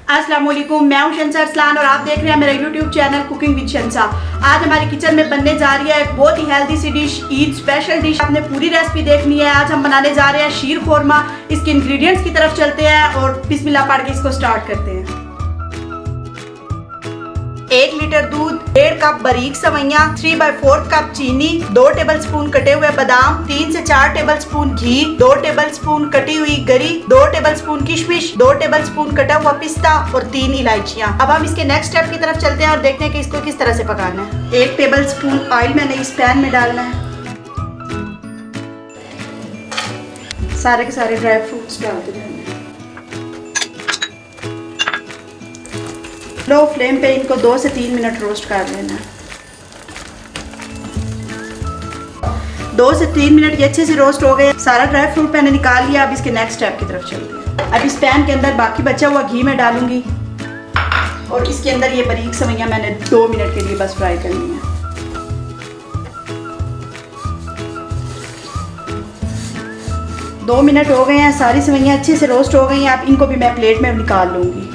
अस्सलाम वालेकुम, मैं हूं शंसा अरसलान और आप देख रहे हैं मेरा यूट्यूब चैनल कुकिंग विद शंसा। आज हमारी किचन में बनने जा रही है एक बहुत ही हेल्दी सी डिश, ईद स्पेशल डिश। आपने पूरी रेसिपी देखनी है। आज हम बनाने जा रहे हैं शीर खोरमा। इसके इंग्रेडिएंट्स की तरफ चलते हैं और बिस्मिल्लाह पढ़ के इसको स्टार्ट करते हैं। 1 लीटर दूध, 1.5 कप बारीक सवैयां, 3/4 कप चीनी, 2 टेबलस्पून कटे हुए बादाम, 3 से 4 टेबलस्पून घी, 2 टेबलस्पून कटी हुई गरी, 2 टेबलस्पून किशमिश, 2 टेबलस्पून कटा हुआ पिस्ता और 3 इलायचियां। अब हम इसके नेक्स्ट स्टेप की तरफ चलते हैं और देखते हैं कि इसको किस तरह से पकाना है। 1 टेबलस्पून ऑयल मैंने इस पैन में डालना है। सारे के सारे ड्राई फ्रूट्स डाल देना है। लो फ्लेम पे इनको 2 से 3 मिनट रोस्ट कर लेना। 2 से 3 मिनट ये अच्छे से रोस्ट हो गए। सारा ड्राई फ्रूट मैंने निकाल लिया। अब इसके नेक्स्ट स्टेप की तरफ चलते हैं। अब इस पैन के अंदर बाकी बचा हुआ घी मैं डालूंगी और इसके अंदर ये बारीक सवैयां मैंने 2 मिनट के लिए बस फ्राई करनी है। दो मिनट हो गए हैं, सारी सवैयां अच्छे से रोस्ट हो गई हैं। अब इनको भी मैं प्लेट में निकाल लूंगी।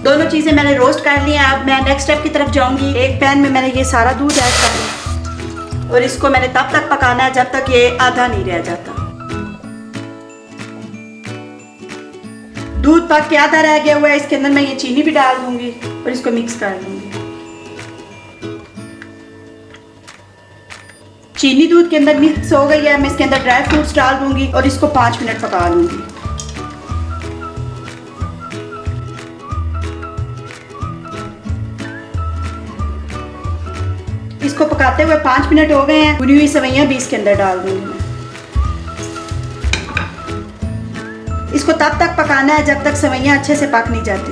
दोनों चीज़ें मैंने रोस्ट कर ली हैं। अब मैं नेक्स्ट स्टेप की तरफ जाऊंगी। एक पैन में मैंने ये सारा दूध ऐड कर लिया और इसको मैंने तब तक पकाना है जब तक ये आधा नहीं रह जाता। दूध पक के आधा रह गया हुआ है। इसके अंदर मैं ये चीनी भी डाल दूंगी और इसको मिक्स कर लूंगी। चीनी दूध के अंदर मिक्स हो गई है। मैं इसके अंदर ड्राई फ्रूट्स डाल दूंगी और इसको 5 मिनट पका लूंगी। इसको पकाते हुए 5 मिनट हो गए हैं। भुनी हुई सवैयां भी इसके अंदर डाल दूंगी मैं। इसको तब तक पकाना है जब तक सवैयां अच्छे से पक नहीं जाती।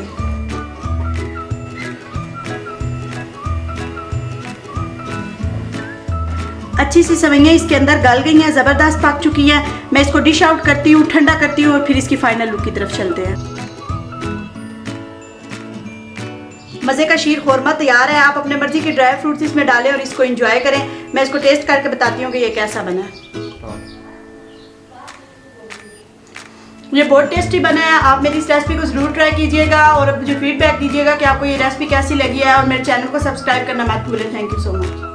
अच्छी सी सवैयां इसके अंदर गल गई हैं, जबरदस्त पक चुकी है। मैं इसको डिश आउट करती हूँ, ठंडा करती हूँ और फिर इसकी फाइनल लुक की तरफ चलते हैं। मज़े का शीर खोरमा तैयार है। आप अपने मर्जी के ड्राई फ्रूट्स इसमें डालें और इसको एंजॉय करें। मैं इसको टेस्ट करके बताती हूँ कि ये कैसा बना है। ये बहुत टेस्टी बना है। आप मेरी इस रेसिपी को ज़रूर ट्राई कीजिएगा और मुझे फीडबैक दीजिएगा कि आपको ये रेसिपी कैसी लगी है और मेरे चैनल को सब्सक्राइब करना मत भूलें। Thank you so much.